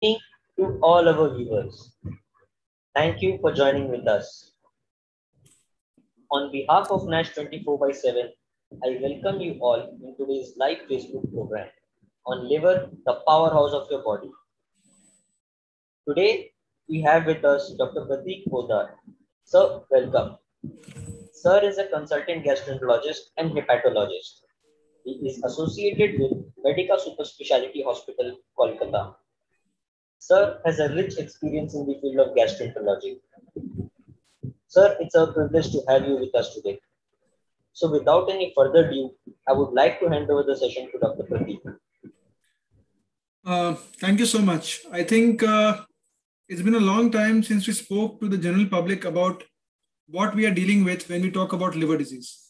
Evening to all our viewers. Thank you for joining with us. On behalf of Nash 24 by 7, I welcome you all in today's live Facebook program on Liver, the powerhouse of your body. Today, we have with us Dr. Pratik Podar. Sir, welcome. Sir is a consultant gastroenterologist and hepatologist. He is associated with Medica Super Speciality Hospital, Kolkata. Sir has a rich experience in the field of gastroenterology. Sir, it's a privilege to have you with us today. So without any further ado, I would like to hand over the session to Dr. Pradeep. Thank you so much. I think it's been a long time since we spoke to the general public about what we are dealing with when we talk about liver disease.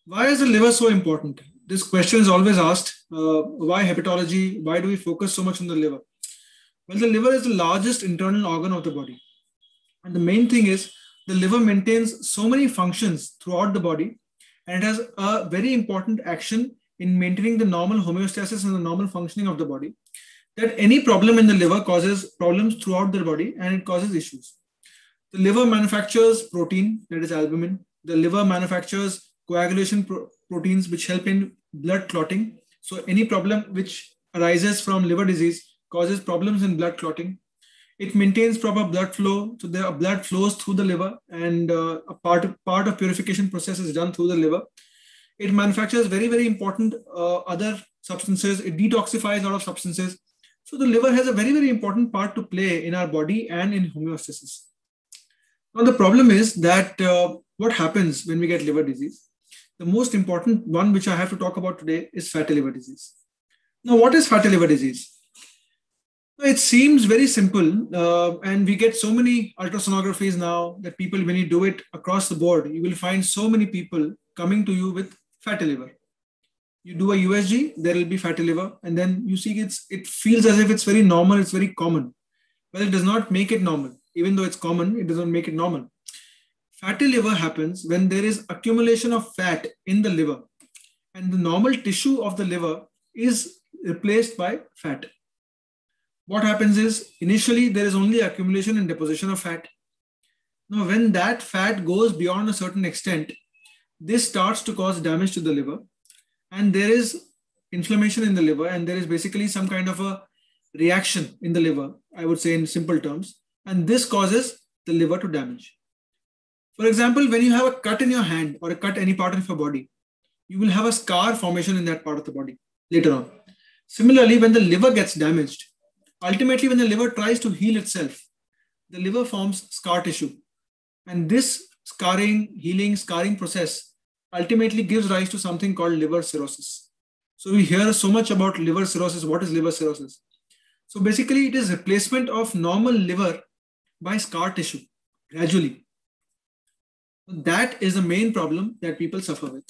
Why is the liver so important? This question is always asked. Why hepatology? Why do we focus so much on the liver? Well, the liver is the largest internal organ of the body. And the main thing is the liver maintains so many functions throughout the body, and it has a very important action in maintaining the normal homeostasis and the normal functioning of the body, that any problem in the liver causes problems throughout the body and it causes issues. The liver manufactures protein, that is albumin. The liver manufactures coagulation proteins which help in blood clotting. So any problem which arises from liver disease causes problems in blood clotting. It maintains proper blood flow, so the blood flows through the liver, and a part of purification process is done through the liver. It manufactures very important other substances. It detoxifies a lot of substances. So the liver has a very important part to play in our body and in homeostasis. Now the problem is that what happens when we get liver disease? The most important one which I have to talk about today is fatty liver disease. Now what is fatty liver disease? It seems very simple, and we get so many ultrasonographies now that people, when you do it across the board, you will find so many people coming to you with fatty liver. You do a USG, there will be fatty liver, and then you see it feels as if it's very normal, it's very common. Well, it does not make it normal. Even though it's common, it doesn't make it normal. Fatty liver happens when there is accumulation of fat in the liver, and the normal tissue of the liver is replaced by fat. What happens is, initially there is only accumulation and deposition of fat. Now, when that fat goes beyond a certain extent, this starts to cause damage to the liver, and there is inflammation in the liver, and there is basically some kind of a reaction in the liver, I would say in simple terms, and this causes the liver to damage. For example, when you have a cut in your hand or a cut any part of your body, you will have a scar formation in that part of the body later on. Similarly, when the liver gets damaged, ultimately, when the liver tries to heal itself, the liver forms scar tissue. And this scarring process ultimately gives rise to something called liver cirrhosis. So we hear so much about liver cirrhosis. What is liver cirrhosis? So basically, it is replacement of normal liver by scar tissue gradually. That is the main problem that people suffer with.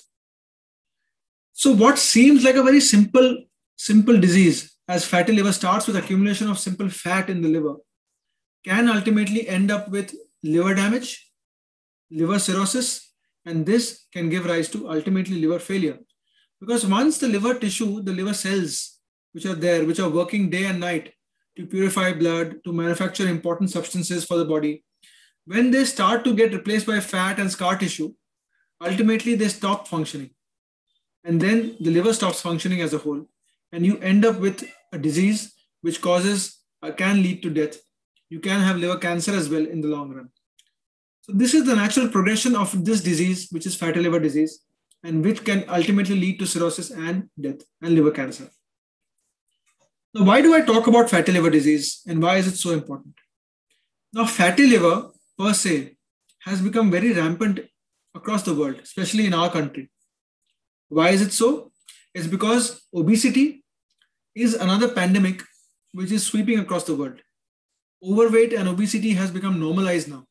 So what seems like a very simple disease, as fatty liver starts with accumulation of simple fat in the liver, can ultimately end up with liver damage, liver cirrhosis, and this can give rise to ultimately liver failure. Because once the liver tissue, the liver cells, which are there, which are working day and night to purify blood, to manufacture important substances for the body, when they start to get replaced by fat and scar tissue, ultimately they stop functioning. And then the liver stops functioning as a whole. And you end up with a disease which can lead to death. You can have liver cancer as well in the long run. So this is the natural progression of this disease, which is fatty liver disease, and which can ultimately lead to cirrhosis and death and liver cancer. Now, why do I talk about fatty liver disease and why is it so important? Now, fatty liver per se has become very rampant across the world, especially in our country. Why is it so? It's because obesity is another pandemic which is sweeping across the world. Overweight and obesity has become normalized now.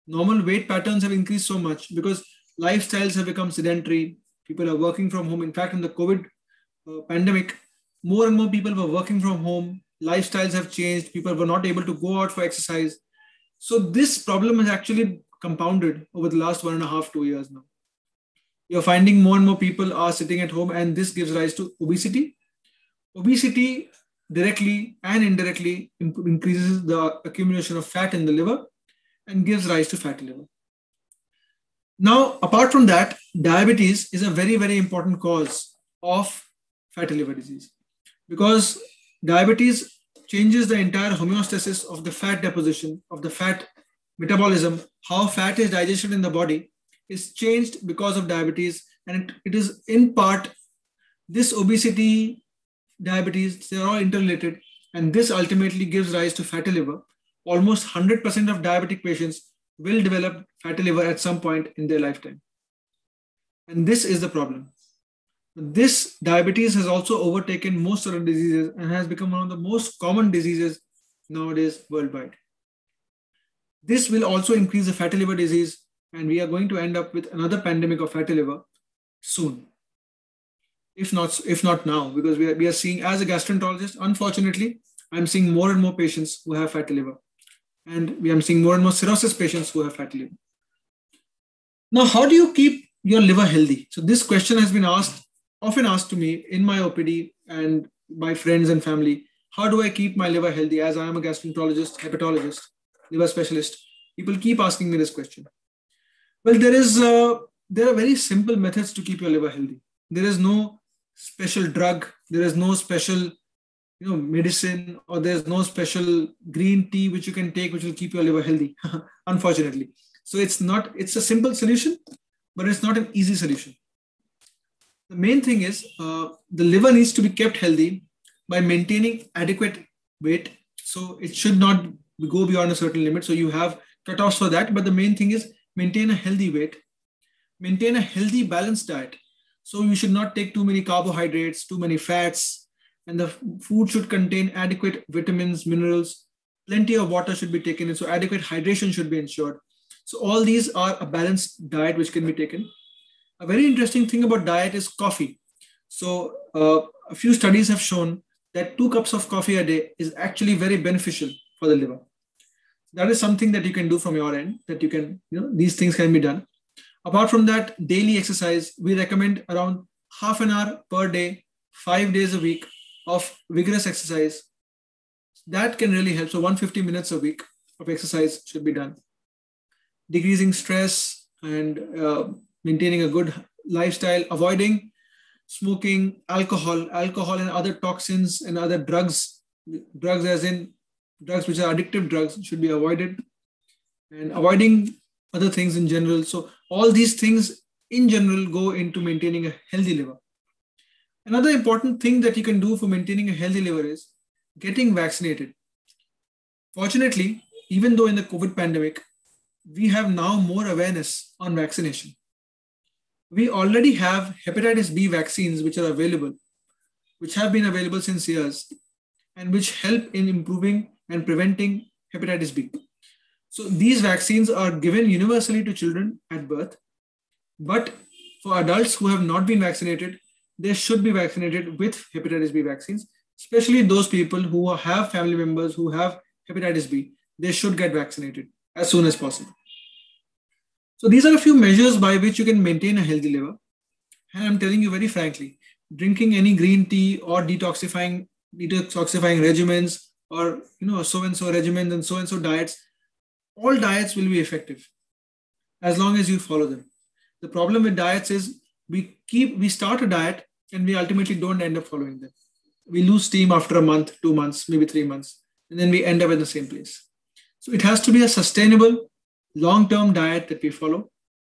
Normal weight patterns have increased so much because lifestyles have become sedentary. People are working from home. In fact, in the COVID pandemic, more and more people were working from home. Lifestyles have changed. People were not able to go out for exercise. So this problem has actually compounded over the last 1.5 to 2 years now. You're finding more and more people are sitting at home, and this gives rise to obesity. Obesity directly and indirectly increases the accumulation of fat in the liver and gives rise to fatty liver. Now, apart from that, diabetes is a very, very important cause of fatty liver disease because diabetes changes the entire homeostasis of the fat deposition, of the fat metabolism, how fat is digested in the body is changed because of diabetes. And it is in part this obesity, diabetes, they are all interrelated. And this ultimately gives rise to fatty liver. Almost 100% of diabetic patients will develop fatty liver at some point in their lifetime. And this is the problem. This diabetes has also overtaken most other diseases and has become one of the most common diseases nowadays worldwide. This will also increase the fatty liver disease, and we are going to end up with another pandemic of fatty liver soon. If not now, because we are seeing, as a gastroenterologist, unfortunately, I'm seeing more and more patients who have fatty liver. And we are seeing more and more cirrhosis patients who have fatty liver. Now, how do you keep your liver healthy? So this question has been often asked to me in my OPD and by friends and family. How do I keep my liver healthy? As I am a gastroenterologist, hepatologist, liver specialist, people keep asking me this question. Well, there are very simple methods to keep your liver healthy. There is no special drug. There is no special medicine, or there's no special green tea which you can take which will keep your liver healthy, unfortunately. So it's a simple solution, but it's not an easy solution. The main thing is the liver needs to be kept healthy by maintaining adequate weight. So it should not go beyond a certain limit. So you have cutoffs for that. But the main thing is maintain a healthy weight, maintain a healthy balanced diet. So you should not take too many carbohydrates, too many fats, and the food should contain adequate vitamins, minerals, plenty of water should be taken in, so adequate hydration should be ensured. So all these are a balanced diet which can be taken. A very interesting thing about diet is coffee. So a few studies have shown that 2 cups of coffee a day is actually very beneficial for the liver. That is something that you can do from your end, that you can, these things can be done. Apart from that, daily exercise, we recommend around half an hour per day, 5 days a week of vigorous exercise. That can really help. So 150 minutes a week of exercise should be done. Decreasing stress and maintaining a good lifestyle, avoiding smoking, alcohol and other toxins and other drugs as in drugs which are addictive drugs should be avoided, and avoiding other things in general. So all these things in general go into maintaining a healthy liver. Another important thing that you can do for maintaining a healthy liver is getting vaccinated. Fortunately, even though in the COVID pandemic, we have now more awareness on vaccination. We already have hepatitis B vaccines which are available, which have been available since years, and which help in improving and preventing hepatitis B. So these vaccines are given universally to children at birth, but for adults who have not been vaccinated, they should be vaccinated with hepatitis B vaccines, especially those people who have family members who have hepatitis B. They should get vaccinated as soon as possible. So these are a few measures by which you can maintain a healthy liver. And I'm telling you very frankly, drinking any green tea or detoxifying regimens or so-and-so regimens and so-and-so diets, all diets will be effective as long as you follow them. The problem with diets is we start a diet and we ultimately don't end up following them. We lose steam after a month, 2 months, maybe 3 months, and then we end up in the same place. So it has to be a sustainable, long-term diet that we follow,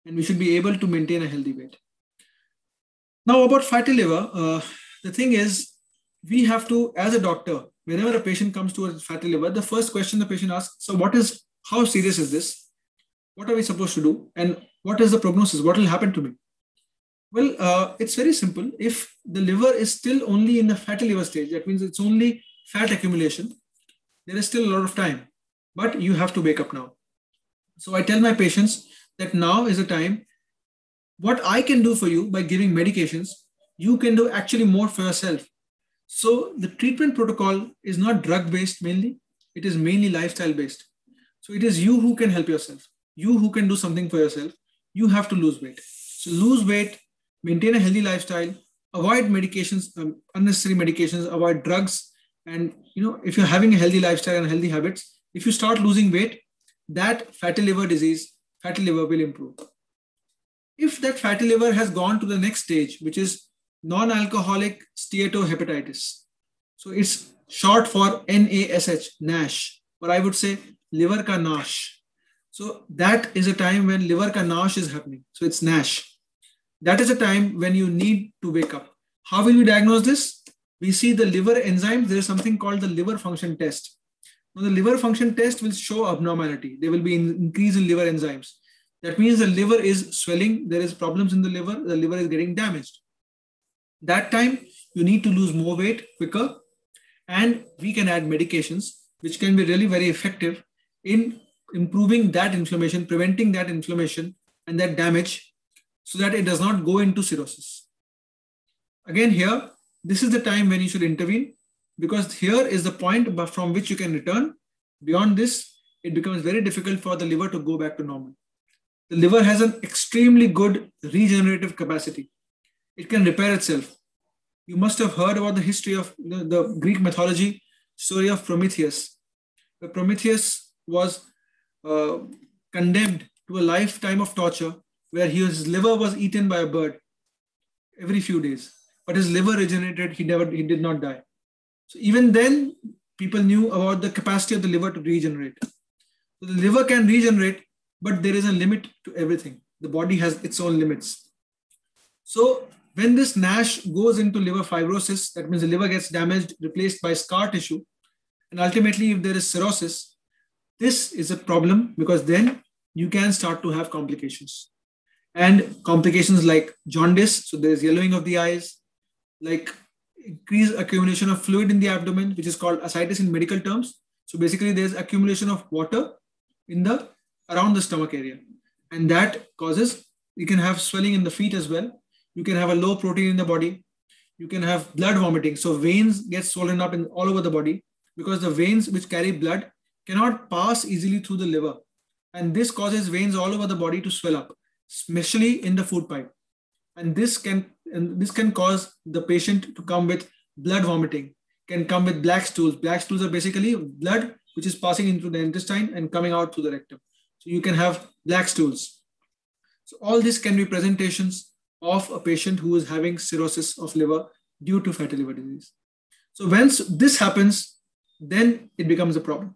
and we should be able to maintain a healthy weight. Now about fatty liver, the thing is, we have to, as a doctor, whenever a patient comes to a fatty liver, the first question the patient asks, so how serious is this? What are we supposed to do? And what is the prognosis? What will happen to me? Well, it's very simple. If the liver is still only in the fatty liver stage, that means it's only fat accumulation, there is still a lot of time, but you have to wake up now. So I tell my patients that now is the time. What I can do for you by giving medications, you can do actually more for yourself. So the treatment protocol is not drug-based mainly, it is mainly lifestyle-based. So it is you who can help yourself, you who can do something for yourself. You have to lose weight. So lose weight, maintain a healthy lifestyle, avoid medications, unnecessary medications, avoid drugs, And if you're having a healthy lifestyle and healthy habits, if you start losing weight, that fatty liver disease, fatty liver will improve. If that fatty liver has gone to the next stage, which is non-alcoholic steatohepatitis, so it's short for NASH, NASH, or I would say liver ka nash. So that is a time when liver ka nash is happening. So it's NASH. That is a time when you need to wake up. How will we diagnose this? We see the liver enzymes. There is something called the liver function test. Now, the liver function test will show abnormality. There will be an increase in liver enzymes. That means the liver is swelling. There is problems in the liver is getting damaged. That time, you need to lose more weight quicker. And we can add medications, which can be really very effective in improving that inflammation, preventing that inflammation and that damage so that it does not go into cirrhosis. Again, here, this is the time when you should intervene, because here is the point from which you can return. Beyond this, it becomes very difficult for the liver to go back to normal. The liver has an extremely good regenerative capacity. It can repair itself. You must have heard about the history of the Greek mythology story of Prometheus, where Prometheus was condemned to a lifetime of torture, where his liver was eaten by a bird every few days. But his liver regenerated, he did not die. So even then, people knew about the capacity of the liver to regenerate. So the liver can regenerate, but there is a limit to everything. The body has its own limits. So when this NASH goes into liver fibrosis, that means the liver gets damaged, replaced by scar tissue. And ultimately, if there is cirrhosis, this is a problem, because then you can start to have complications. And complications like jaundice, so there is yellowing of the eyes, like increased accumulation of fluid in the abdomen, which is called ascites in medical terms. So basically, there's accumulation of water around the stomach area. And that causes, you can have swelling in the feet as well. You can have a low protein in the body. You can have blood vomiting. So veins get swollen up all over the body, because the veins which carry blood cannot pass easily through the liver. And this causes veins all over the body to swell up, especially in the food pipe. And this can cause the patient to come with blood vomiting, can come with black stools. Black stools are basically blood which is passing into the intestine and coming out through the rectum. So you can have black stools. So all this can be presentations of a patient who is having cirrhosis of liver due to fatty liver disease. So once this happens, then it becomes a problem.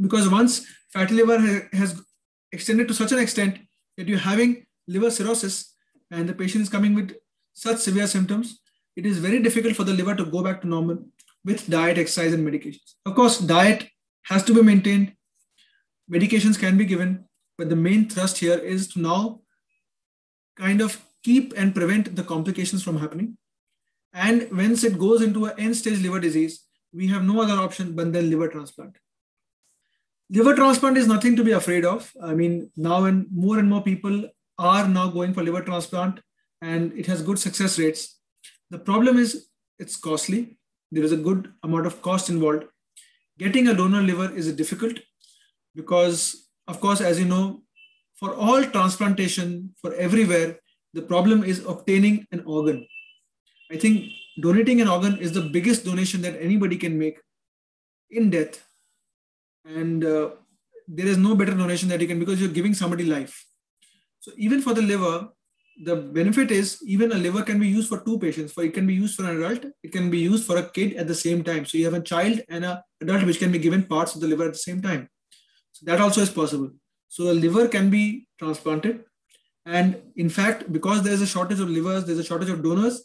Because once fatty liver has extended to such an extent that you're having liver cirrhosis and the patient is coming with such severe symptoms, it is very difficult for the liver to go back to normal with diet, exercise, and medications. Of course, diet has to be maintained. Medications can be given, but the main thrust here is to now kind of keep and prevent the complications from happening. And once it goes into an end-stage liver disease, we have no other option but then liver transplant. Liver transplant is nothing to be afraid of. I mean, now and more people are now going for liver transplant, and it has good success rates. The problem is it's costly. There is a good amount of cost involved. Getting a donor liver is difficult because, of course, as you know, for all transplantation, for everywhere, the problem is obtaining an organ. I think donating an organ is the biggest donation that anybody can make in death. And there is no better donation that you can, because you're giving somebody life. So even for the liver, the benefit is even a liver can be used for two patients. It can be used for an adult, it can be used for a kid at the same time. So you have a child and an adult which can be given parts of the liver at the same time. So that also is possible. So the liver can be transplanted. And in fact, because there is a shortage of livers, there's a shortage of donors.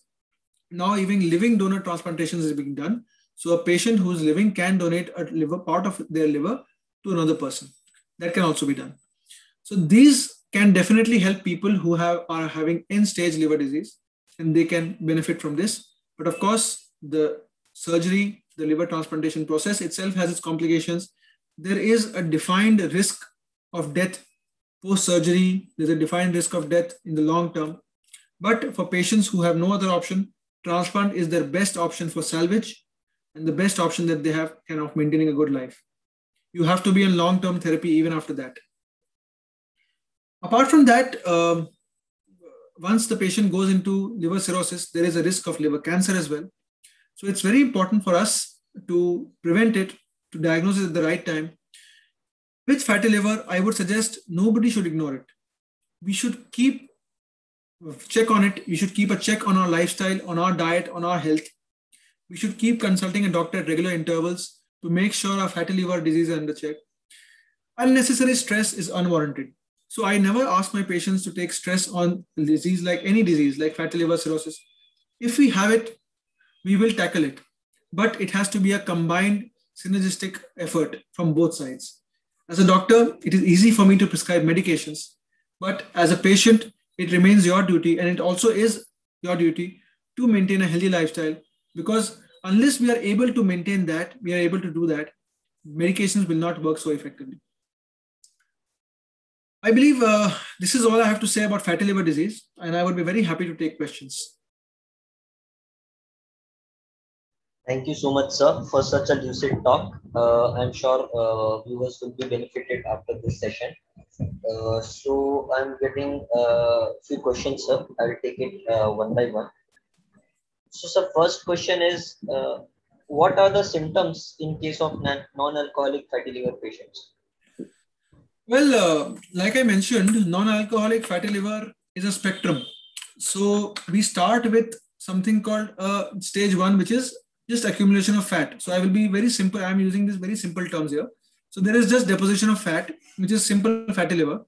Now even living donor transplantations is being done. So a patient who is living can donate a liver, part of their liver, to another person. That can also be done. So these can definitely help people who are having end-stage liver disease, and they can benefit from this. But of course, the surgery, the liver transplantation process itself has its complications. There is a defined risk of death post-surgery. There's a defined risk of death in the long term. But for patients who have no other option, transplant is their best option for salvage and the best option that they have kind of maintaining a good life. You have to be in long-term therapy even after that. Apart from that, once the patient goes into liver cirrhosis, there is a risk of liver cancer as well. So it's very important for us to prevent it, to diagnose it at the right time. With fatty liver, I would suggest nobody should ignore it. We should keep check on it. We should keep a check on our lifestyle, on our diet, on our health. We should keep consulting a doctor at regular intervals to make sure our fatty liver disease is under check. Unnecessary stress is unwarranted. So I never ask my patients to take stress on disease like any disease, like fatty liver cirrhosis. If we have it, we will tackle it. But it has to be a combined synergistic effort from both sides. As a doctor, it is easy for me to prescribe medications. But as a patient, it remains your duty, and it also is your duty to maintain a healthy lifestyle, because unless we are able to maintain that, we are able to do that, medications will not work so effectively. I believe this is all I have to say about fatty liver disease, and I would be very happy to take questions. Thank you so much, sir, for such a lucid talk. I'm sure viewers will be benefited after this session. So I'm getting a few questions, sir. I'll take it one by one. So, sir, first question is, what are the symptoms in case of non-alcoholic fatty liver patients? Well, like I mentioned, non-alcoholic fatty liver is a spectrum. So we start with something called stage 1, which is just accumulation of fat. So I will be very simple. I'm using these very simple terms here. So there is just deposition of fat, which is simple fatty liver.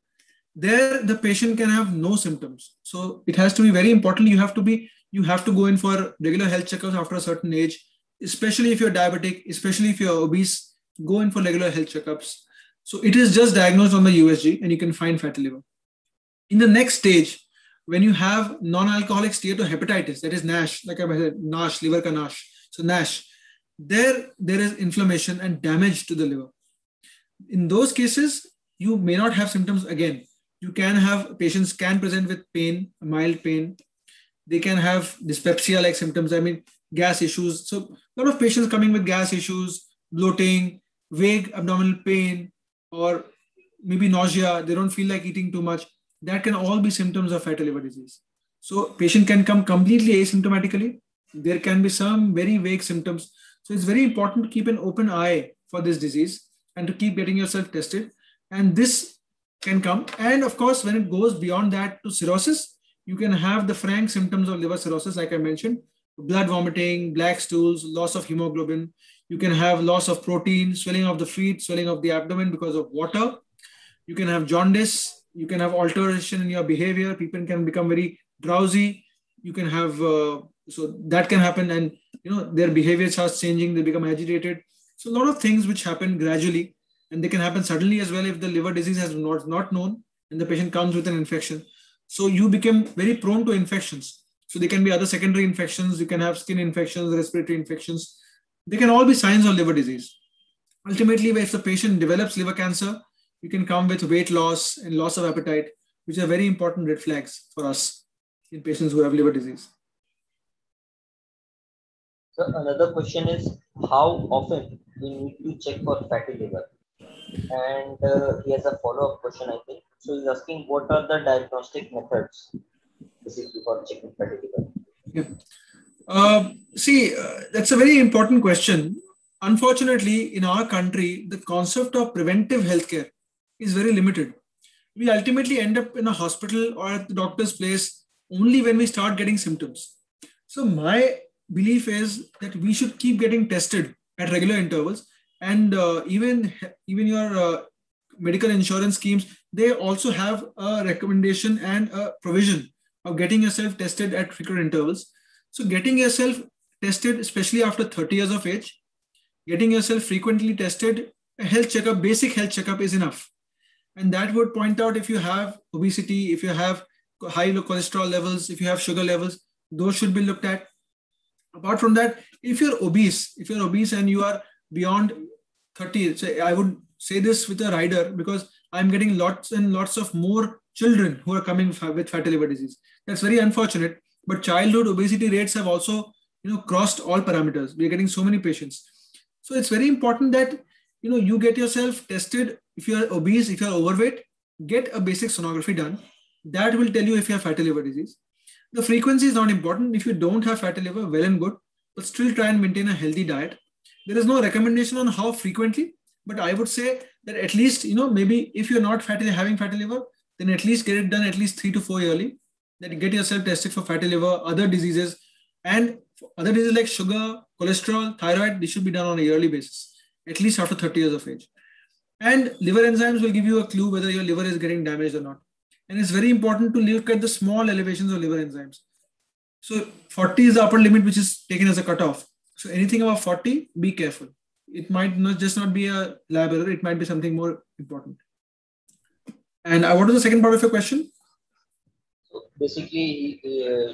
There, the patient can have no symptoms. So it has to be very important. You have to go in for regular health checkups after a certain age, especially if you're diabetic, especially if you're obese. Go in for regular health checkups. So it is just diagnosed on the USG, and you can find fatty liver. In the next stage, when you have non-alcoholic steatohepatitis, that is NASH, like I said, NASH, liver ka NASH. So NASH, there is inflammation and damage to the liver. In those cases, you may not have symptoms again. You can have, patients can present with pain, mild pain. They can have dyspepsia-like symptoms, gas issues. So a lot of patients coming with gas issues, bloating, vague abdominal pain, or maybe nausea. They don't feel like eating too much. That can all be symptoms of fatty liver disease. So patient can come completely asymptomatically. There can be some very vague symptoms. So it's very important to keep an open eye for this disease and to keep getting yourself tested. And this can come. And of course, when it goes beyond that to cirrhosis, you can have the frank symptoms of liver cirrhosis, like I mentioned, blood vomiting, black stools, loss of hemoglobin. You can have loss of protein, swelling of the feet, swelling of the abdomen because of water. You can have jaundice. You can have alteration in your behavior. People can become very drowsy. You can have, so that can happen, and their behavior starts changing. They become agitated. So a lot of things which happen gradually, and they can happen suddenly as well if the liver disease has not known and the patient comes with an infection. So you become very prone to infections. So there can be other secondary infections. You can have skin infections, respiratory infections. They can all be signs of liver disease. Ultimately, if the patient develops liver cancer, you can come with weight loss and loss of appetite, which are very important red flags for us in patients who have liver disease. So another question is, how often we need to check for fatty liver? And he has a follow-up question, I think. So he's asking, what are the diagnostic methods basically for checking fatty liver? Yeah. That's a very important question. Unfortunately, in our country, the concept of preventive healthcare is very limited. We ultimately end up in a hospital or at the doctor's place only when we start getting symptoms. So my belief is that we should keep getting tested at regular intervals, and even your medical insurance schemes, they also have a recommendation and a provision of getting yourself tested at frequent intervals. So getting yourself tested, especially after 30 years of age, getting yourself frequently tested, a health checkup, basic health checkup is enough. And that would point out if you have obesity, if you have high cholesterol levels, if you have sugar levels, those should be looked at. Apart from that, if you're obese and you are beyond 30, so I would say this with a rider, because I'm getting lots and lots of more children who are coming with fatty liver disease. That's very unfortunate, but childhood obesity rates have also crossed all parameters. We're getting so many patients. So it's very important that you get yourself tested. If you're obese, if you're overweight, get a basic sonography done. That will tell you if you have fatty liver disease. The frequency is not important. If you don't have fatty liver, well and good. but still try and maintain a healthy diet. There is no recommendation on how frequently, but I would say that at least, maybe if you're not having fatty liver, then at least get it done at least 3 to 4 yearly. That you get yourself tested for fatty liver, other diseases, and other diseases like sugar, cholesterol, thyroid. This should be done on a yearly basis, at least after 30 years of age. And liver enzymes will give you a clue whether your liver is getting damaged or not. And it's very important to look at the small elevations of liver enzymes. So 40 is the upper limit, which is taken as a cutoff. So anything above 40, be careful. It might not be a lab error. It might be something more important. And what was the second part of your question? So basically,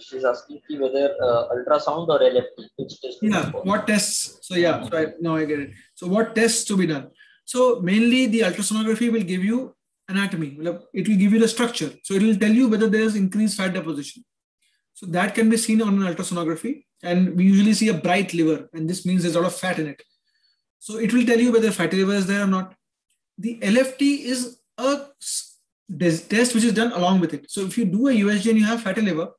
she's asking whether ultrasound or LFT, which test? Yeah, what tests? So yeah, now I get it. So what tests to be done? So mainly the ultrasonography will give you anatomy. It will give you the structure. So it will tell you whether there is increased fat deposition. So that can be seen on an ultrasonography. And we usually see a bright liver, and this means there's a lot of fat in it. So it will tell you whether fatty liver is there or not. The LFT is a test which is done along with it. So if you do a USG and you have fatty liver,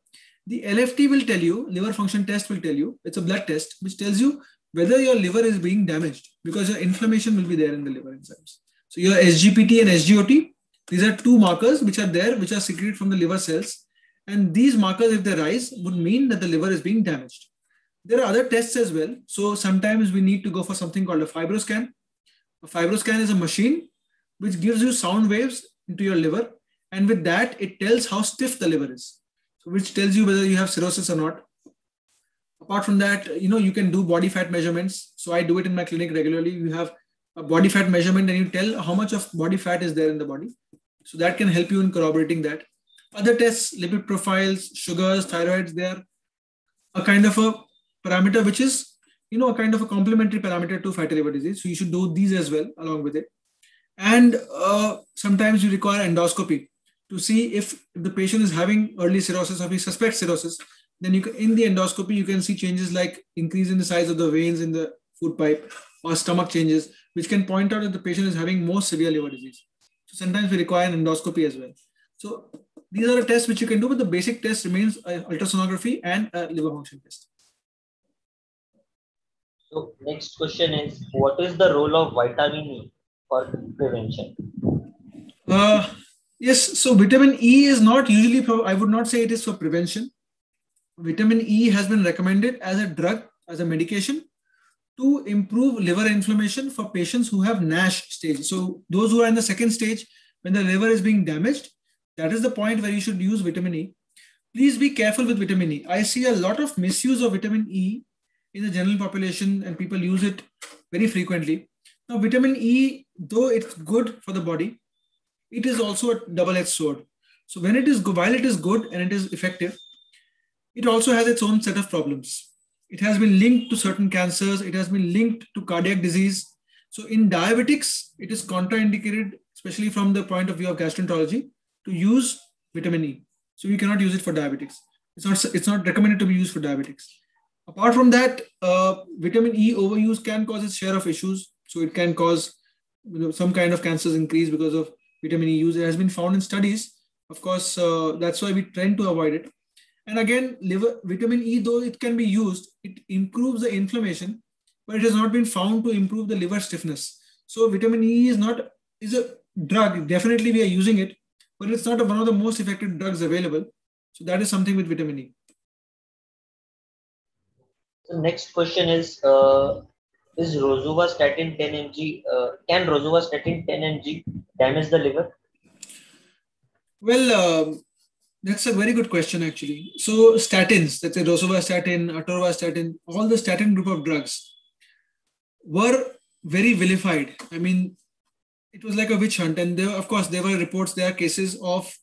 the LFT will tell you, liver function test will tell you, it's a blood test, which tells you whether your liver is being damaged, because your inflammation will be there in the liver enzymes. So your SGPT and SGOT, these are two markers which are there, which are secreted from the liver cells. And these markers, if they rise, would mean that the liver is being damaged. There are other tests as well. So sometimes we need to go for something called a Fibrous Scan. A Fibrous Scan is a machine which gives you sound waves into your liver. And with that, it tells how stiff the liver is. So which tells you whether you have cirrhosis or not. Apart from that, you can do body fat measurements. So I do it in my clinic regularly. You have a body fat measurement and you tell how much of body fat is there in the body. So that can help you in corroborating that. Other tests, lipid profiles, sugars, thyroids, they are a kind of a parameter which is, a kind of a complementary parameter to fatty liver disease. So you should do these as well along with it. And sometimes you require endoscopy to see if the patient is having early cirrhosis or if you suspect cirrhosis. Then in the endoscopy, you can see changes like increase in the size of the veins in the food pipe or stomach changes, which can point out that the patient is having more severe liver disease. So sometimes we require an endoscopy as well. So these are the tests which you can do, but the basic test remains ultrasonography and a liver function test. So next question is, what is the role of vitamin E for prevention? Yes, so vitamin E is not usually, I would not say it is for prevention. Vitamin E has been recommended as a drug, as a medication to improve liver inflammation for patients who have NASH stage. So those who are in the second stage, when the liver is being damaged, that is the point where you should use vitamin E. Please be careful with vitamin E. I see a lot of misuse of vitamin E in the general population and people use it very frequently. Now, vitamin E, though it's good for the body, it is also a double-edged sword. So while it is good and it is effective, it also has its own set of problems. It has been linked to certain cancers. It has been linked to cardiac disease. So in diabetics, it is contraindicated, especially from the point of view of gastroenterology, to use vitamin E. So you cannot use it for diabetics. It's not recommended to be used for diabetics. Apart from that, vitamin E overuse can cause its share of issues. So it can cause some kind of cancers increase because of vitamin E use. It has been found in studies. Of course, that's why we tend to avoid it. And again, vitamin E, though it can be used, it improves the inflammation, but it has not been found to improve the liver stiffness. So vitamin E is a drug. Definitely we are using it, but it's not one of the most effective drugs available. So that is something with vitamin E. So next question is rosuvastatin 10 mg, can rosuvastatin 10 mg damage the liver? Well, that's a very good question, actually. So statins, that's a rosuvastatin, atorvastatin, all the statin group of drugs were very vilified. I mean, it was like a witch hunt. And of course, there are cases of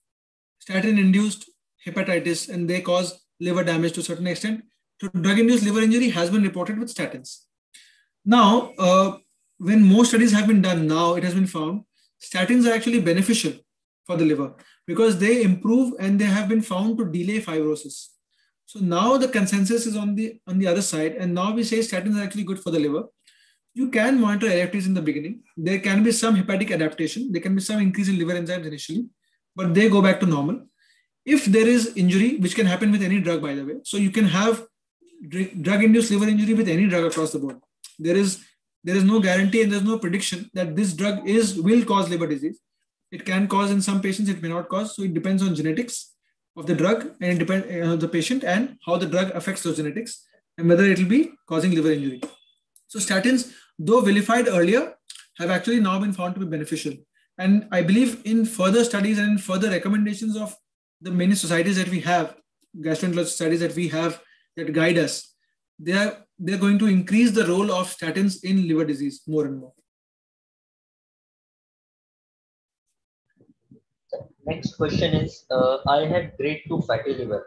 statin-induced hepatitis, and they cause liver damage to a certain extent. So drug-induced liver injury has been reported with statins. Now, when more studies have been done now, it has been found statins are actually beneficial for the liver because they improve and they have been found to delay fibrosis. So now the consensus is on the other side, and now we say statins are actually good for the liver. You can monitor LFTs in the beginning. There can be some hepatic adaptation. There can be some increase in liver enzymes initially, but they go back to normal. If there is injury, which can happen with any drug, by the way, so you can have drug-induced liver injury with any drug across the board. There is no guarantee and there's no prediction that this drug will cause liver disease. It can cause in some patients, it may not cause. So it depends on genetics of the drug and it depends on the patient and how the drug affects those genetics and whether it will be causing liver injury. So statins, though vilified earlier, have actually now been found to be beneficial. And I believe in further studies and in further recommendations of the many societies that we have, gastroenterology societies that we have that guide us, they're going to increase the role of statins in liver disease more and more. Next question is, I had grade 2 fatty liver.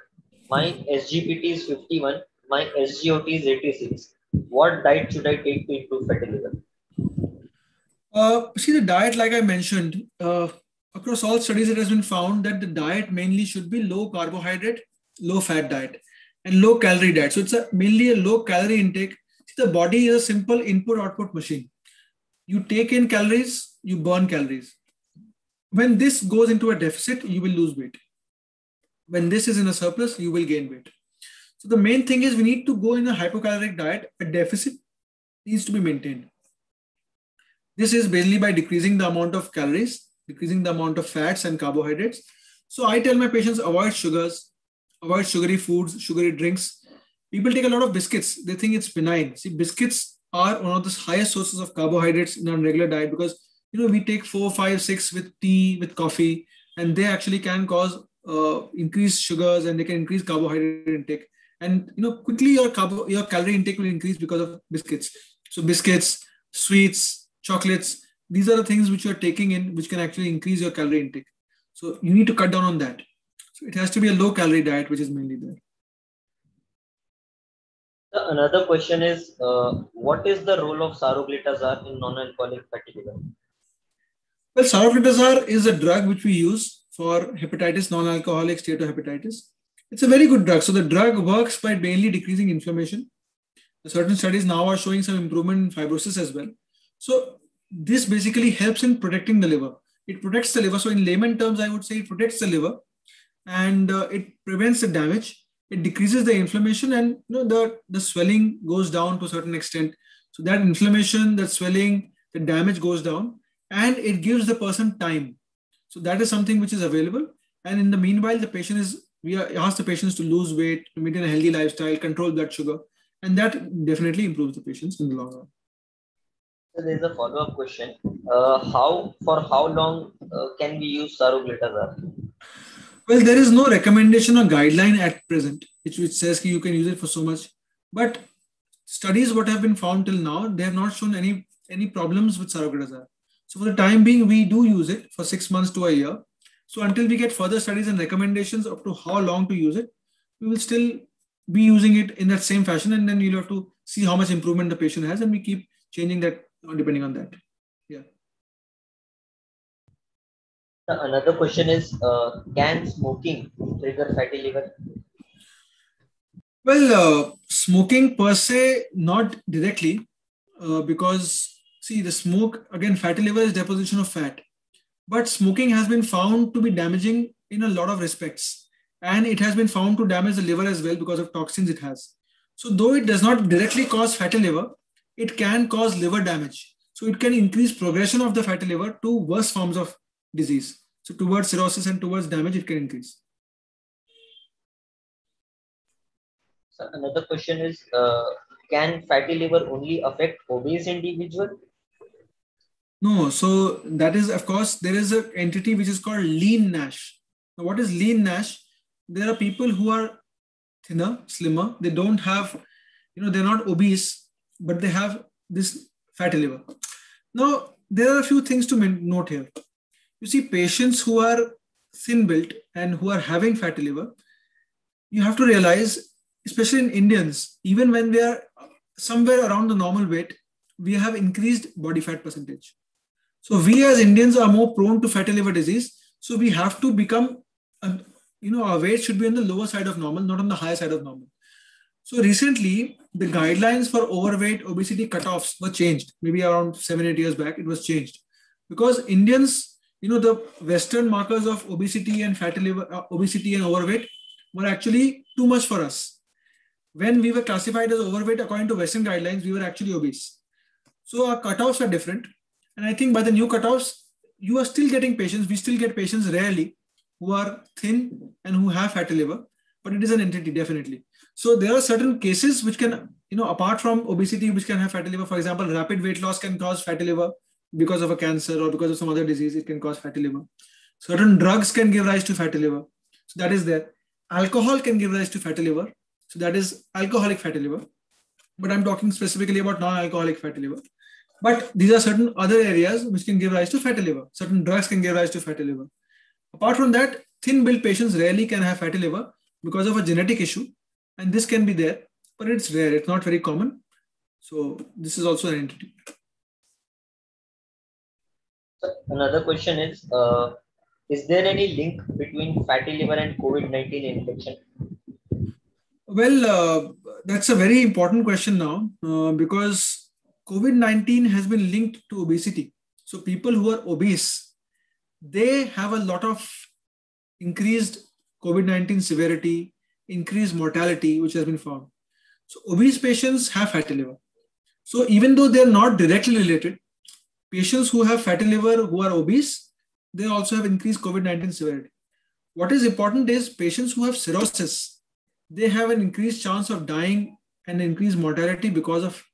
My SGPT is 51, my SGOT is 86. What diet should I take to improve fatty liver? See, the diet, like I mentioned, across all studies, it has been found that the diet mainly should be low carbohydrate, low fat diet, and low calorie diet. So it's mainly a low calorie intake. See, the body is a simple input-output machine. You take in calories, you burn calories. When this goes into a deficit, you will lose weight. When this is in a surplus, you will gain weight. So the main thing is we need to go in a hypocaloric diet. A deficit needs to be maintained. This is basically by decreasing the amount of calories, decreasing the amount of fats and carbohydrates. So I tell my patients, avoid sugars, avoid sugary foods, sugary drinks. People take a lot of biscuits. They think it's benign. See, biscuits are one of the highest sources of carbohydrates in our regular diet because, we take 4, 5, 6 with tea, with coffee, and they actually can cause increased sugars and they can increase carbohydrate intake. And, quickly your calorie intake will increase because of biscuits. So biscuits, sweets, chocolates, these are the things which you're taking in, which can actually increase your calorie intake. So you need to cut down on that. So it has to be a low calorie diet, which is mainly there. Another question is, what is the role of Saroglitazar in non-alcoholic fatty liver? Well, Saroglitazar is a drug which we use for hepatitis, non-alcoholic steatohepatitis. It's a very good drug. So the drug works by mainly decreasing inflammation. Certain studies now are showing some improvement in fibrosis as well. So this basically helps in protecting the liver. It protects the liver. So in layman terms, I would say it protects the liver and it prevents the damage. It decreases the inflammation and the swelling goes down to a certain extent. So that inflammation, that swelling, the damage goes down and it gives the person time. So that is something which is available. And in the meanwhile, we ask the patients to lose weight, to maintain a healthy lifestyle, control blood sugar, and that definitely improves the patients in the long run. So there's a follow-up question. For how long can we use Saroglitazar? Well, there is no recommendation or guideline at present, which says you can use it for so much. But studies, what have been found till now, they have not shown any problems with Saroglitazar. So for the time being, we do use it for 6 months to a year. So until we get further studies and recommendations up to how long to use it, we will still be using it in that same fashion. And then you'll have to see how much improvement the patient has. And we keep changing that depending on that. Yeah. Another question is, can smoking trigger fatty liver? Well, smoking per se, not directly, because see, the smoke, again, fatty liver is deposition of fat. But smoking has been found to be damaging in a lot of respects. And it has been found to damage the liver as well because of toxins it has. So though it does not directly cause fatty liver, it can cause liver damage. So it can increase progression of the fatty liver to worse forms of disease. So towards cirrhosis and towards damage, it can increase. So another question is, can fatty liver only affect obese individual? No, so that is, of course, there is an entity which is called lean NASH. Now, what is lean NASH? There are people who are thinner, slimmer. They don't have, they're not obese, but they have this fatty liver. Now, there are a few things to note here. You see, patients who are thin built and who are having fatty liver, you have to realize, especially in Indians, even when we are somewhere around the normal weight, we have increased body fat percentage. So we as Indians are more prone to fatty liver disease. So we have to become, our weight should be on the lower side of normal, not on the higher side of normal. So recently, the guidelines for overweight obesity cutoffs were changed. Maybe around 7-8 years back, it was changed. Because Indians, the Western markers of obesity and fatty liver, obesity and overweight were actually too much for us. when we were classified as overweight according to Western guidelines, we were actually obese. So our cutoffs are different. And I think by the new cutoffs, you are still getting patients. We still get patients rarely who are thin and who have fatty liver, but it is an entity definitely. So there are certain cases which can, apart from obesity, which can have fatty liver. For example, rapid weight loss can cause fatty liver because of a cancer or because of some other disease. It can cause fatty liver. Certain drugs can give rise to fatty liver. So that is there. Alcohol can give rise to fatty liver. So that is alcoholic fatty liver. But I'm talking specifically about non-alcoholic fatty liver. But these are certain other areas which can give rise to fatty liver. Certain drugs can give rise to fatty liver. Apart from that, thin-built patients rarely can have fatty liver because of a genetic issue. And this can be there, but it's rare. It's not very common. So this is also an entity. So another question is there any link between fatty liver and COVID-19 infection? Well, that's a very important question now because COVID-19 has been linked to obesity. So people who are obese, they have a lot of increased COVID-19 severity, increased mortality, which has been found. So obese patients have fatty liver. So even though they're not directly related, patients who have fatty liver who are obese, they also have increased COVID-19 severity. What is important is patients who have cirrhosis, they have an increased chance of dying and increased mortality because of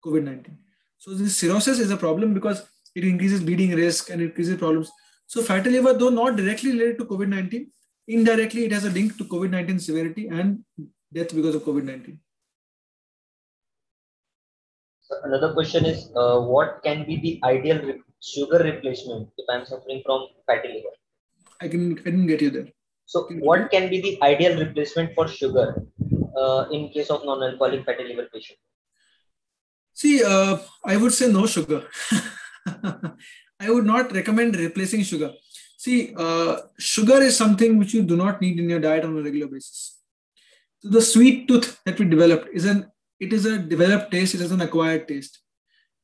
COVID-19. So this cirrhosis is a problem because it increases bleeding risk and increases problems. So fatty liver, though not directly related to COVID-19, indirectly it has a link to COVID-19 severity and death because of COVID-19. So another question is what can be the ideal sugar replacement if I'm suffering from fatty liver? I didn't get you there. So what can be the ideal replacement for sugar in case of non-alcoholic fatty liver patient? See, I would say no sugar. I would not recommend replacing sugar. See, sugar is something which you do not need in your diet on a regular basis. So the sweet tooth that we developed it is a developed taste. It is an acquired taste.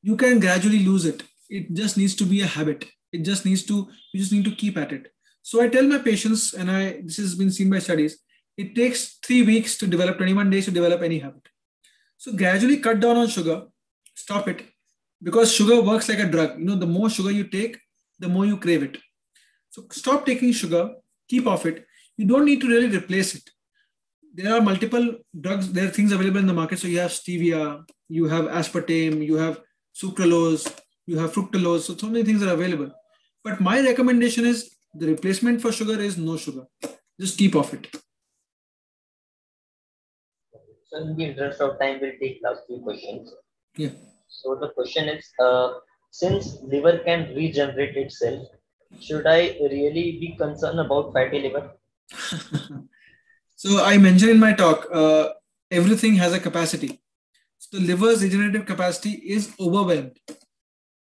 You can gradually lose it. It just needs to be a habit. You just need to keep at it. So I tell my patients, and this has been seen by studies, it takes 3 weeks to develop, 21 days to develop any habit. So gradually cut down on sugar, stop it, because sugar works like a drug. The more sugar you take, the more you crave it. So stop taking sugar, keep off it. You don't need to really replace it. There are multiple drugs, there are things available in the market. So you have stevia, you have aspartame, you have sucralose, you have fructose. So many things are available. But my recommendation is the replacement for sugar is no sugar. Just keep off it. So in the interest of time, we'll take last few questions. Yeah. So the question is, since liver can regenerate itself, should I really be concerned about fatty liver? So I mentioned in my talk, everything has a capacity. So the liver's regenerative capacity is overwhelmed.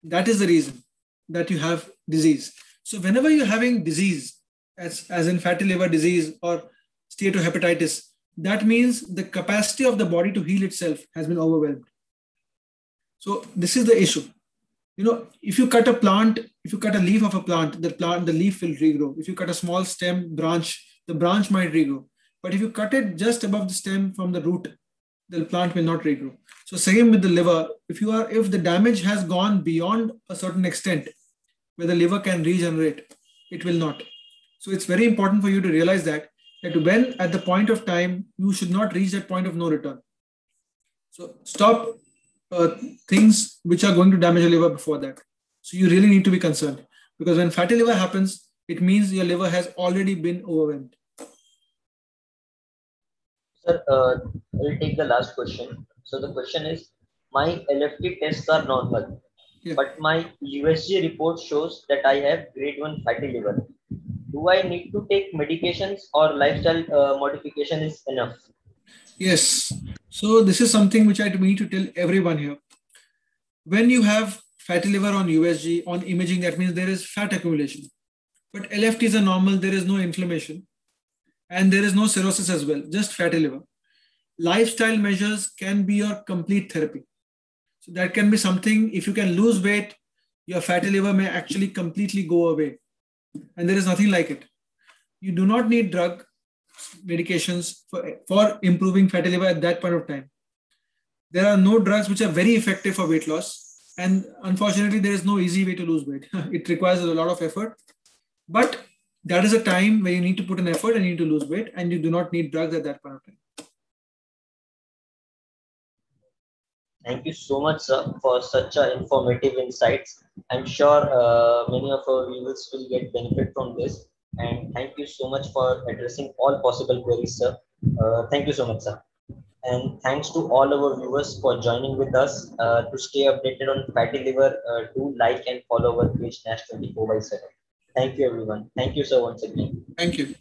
That is the reason that you have disease. So whenever you're having disease, as in fatty liver disease or steatohepatitis, that means the capacity of the body to heal itself has been overwhelmed. So this is the issue. If you cut a leaf of a plant, the leaf will regrow. If you cut a small stem branch, the branch might regrow. But if you cut it just above the stem from the root, the plant will not regrow. So same with the liver. If the damage has gone beyond a certain extent where the liver can regenerate, it will not. So it's very important for you to realize that when at the point of time, you should not reach that point of no return. So stop things which are going to damage your liver before that. So you really need to be concerned, because when fatty liver happens, it means your liver has already been overwhelmed. Sir, we'll take the last question. So the question is, my LFT tests are normal, but my USG report shows that I have grade 1 fatty liver. Do I need to take medications or lifestyle modification is enough? Yes. So this is something which I need to tell everyone here. When you have fatty liver on USG, on imaging, that means there is fat accumulation. But LFTs are normal, there is no inflammation. And there is no cirrhosis as well, just fatty liver. Lifestyle measures can be your complete therapy. So that can be something, if you can lose weight, your fatty liver may actually completely go away. And there is nothing like it. You do not need drug. medications for improving fatty liver at that point of time. There are no drugs which are very effective for weight loss. And unfortunately, there is no easy way to lose weight. It requires a lot of effort. But that is a time where you need to put an effort and you need to lose weight, and you do not need drugs at that point of time. Thank you so much, sir, for such informative insights. I'm sure many of our viewers will get benefit from this. And thank you so much for addressing all possible queries, sir. Thank you so much, sir. And thanks to all our viewers for joining with us. To stay updated on fatty liver, do like and follow our page Nash 24/7. Thank you, everyone. Thank you, sir, once again. Thank you.